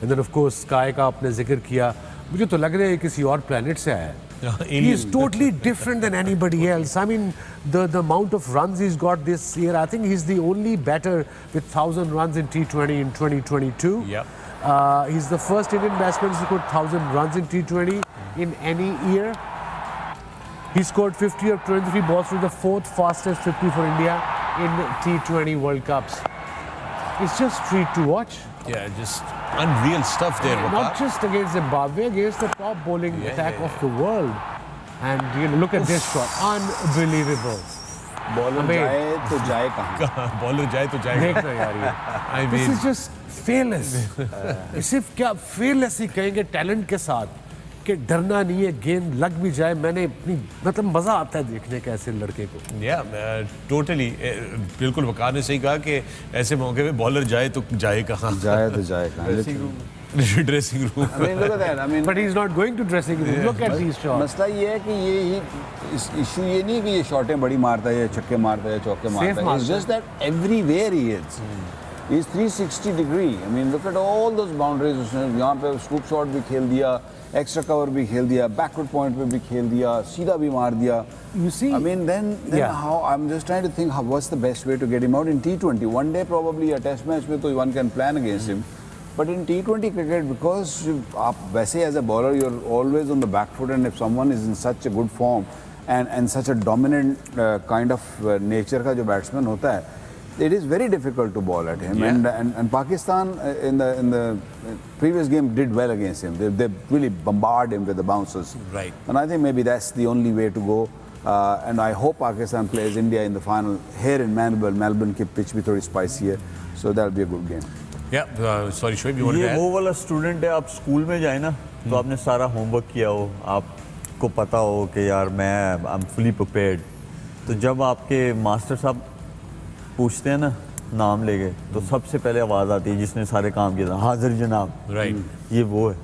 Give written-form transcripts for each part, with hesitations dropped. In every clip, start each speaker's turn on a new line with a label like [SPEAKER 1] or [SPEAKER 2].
[SPEAKER 1] And then of course sky का आपने जिक्र किया, मुझे तो लग रहा है किसी और प्लेनेट से आया है. He is totally different than anybody else. I mean, the amount of runs he's got this year, I think he's the only batter with 1,000 runs in T20 in 2022.
[SPEAKER 2] Yep.
[SPEAKER 1] He's the first Indian batsman to score 1,000 runs in T20 in any year. He scored 50 of 23 balls, with the fourth fastest 50 for India in T20 World Cups. It's just treat to watch.
[SPEAKER 2] Yeah, just unreal stuff there.
[SPEAKER 1] Not just against Zimbabwe, against the top bowling attack of the world. And you know, look at this shot, unbelievable.
[SPEAKER 3] Bowler जाए तो जाए कहाँ?
[SPEAKER 2] Bowler जाए तो जाए.
[SPEAKER 1] देखना यार ये. This is just fearless. सिर्फ क्या fearless ही कहेंगे टैलेंट के साथ कि डरना नहीं है, गेंद लग भी जाए. मैंने अपनी मतलब मजा आता है देखने का ऐसे लड़के को.
[SPEAKER 2] टोटली बिल्कुल वकार ने सही कहा कि ऐसे मौके पे बॉलर जाए तो जाए कहाँ.
[SPEAKER 3] जाए तो जाए कहाँ?
[SPEAKER 2] Dressing room.
[SPEAKER 3] I mean, look at that. I mean,
[SPEAKER 1] But he's not going to dressing room. Look at these shots.
[SPEAKER 3] मसला ये है कि इशू ये नहीं कि ये शॉटें बड़ी मारता है या छक्के मारता है या चौके मारता है. It's just that everywhere he is. He's 360 degree. I mean, look at all those boundaries. उसने यहाँ पे स्कूप शॉट भी खेल दिया, एक्स्ट्रा कवर भी खेल दिया, बैकवर्ड पॉइंट पे भी खेल दिया, सीधा भी मार दिया.
[SPEAKER 1] You see?
[SPEAKER 3] I mean, then how? I'm just trying to think what's the best way to get him out in T20. One day probably a test match में तो one can plan against him. But in T20 cricket, because आप वैसे as a bowler, you're always on the back foot, and if someone is in such a good form and such a dominant kind of nature का जो batsman होता है, it is very difficult to bowl at him.
[SPEAKER 2] Yeah.
[SPEAKER 3] And Pakistan in the previous game did well against him. They really bombarded him with the bounces.
[SPEAKER 2] Right.
[SPEAKER 3] And I think maybe that's the only way to go. And I hope Pakistan plays India in the final here in Melbourne. Melbourne की pitch भी थोड़ी spicy है, so that'll be a good game.
[SPEAKER 2] Sorry Shoaib, you want to add?
[SPEAKER 4] ये वो वाला student है, आप school में जाए ना तो आपने सारा होमवर्क किया हो, आपको पता हो कि यार आई एम फुली प्रिपेयर्ड, तो जब आपके मास्टर साहब पूछते हैं ना नाम लेके तो सबसे पहले आवाज़ आती है जिसने सारे काम किए था, हाजिर जनाब.
[SPEAKER 2] राइट.
[SPEAKER 4] ये वो है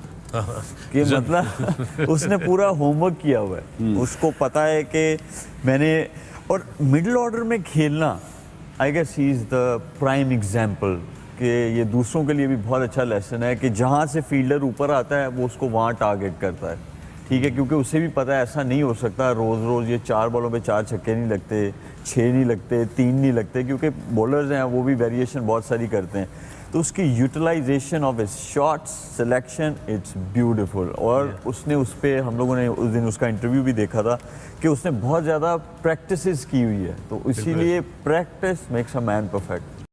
[SPEAKER 4] कि मतलब उसने पूरा होमवर्क किया हुआ है, उसको पता है कि मैंने. और मिडिल ऑर्डर में खेलना, I guess he is the prime example कि ये दूसरों के लिए भी बहुत अच्छा लेसन है कि जहाँ से फील्डर ऊपर आता है वो उसको वहाँ टारगेट करता है. ठीक है, क्योंकि उसे भी पता है ऐसा नहीं हो सकता रोज़ रोज़ ये 4 बॉलों पे 4 छक्के नहीं लगते, 6 नहीं लगते, 3 नहीं लगते, क्योंकि बॉलर्स हैं वो भी वेरिएशन बहुत सारी करते हैं. तो उसकी utilisation of his shots selection it's beautiful. और उसने उस पर हम लोगों ने उस दिन उसका इंटरव्यू भी देखा था कि उसने बहुत ज़्यादा प्रैक्टिसेस की हुई है, तो इसीलिए practice makes a man perfect.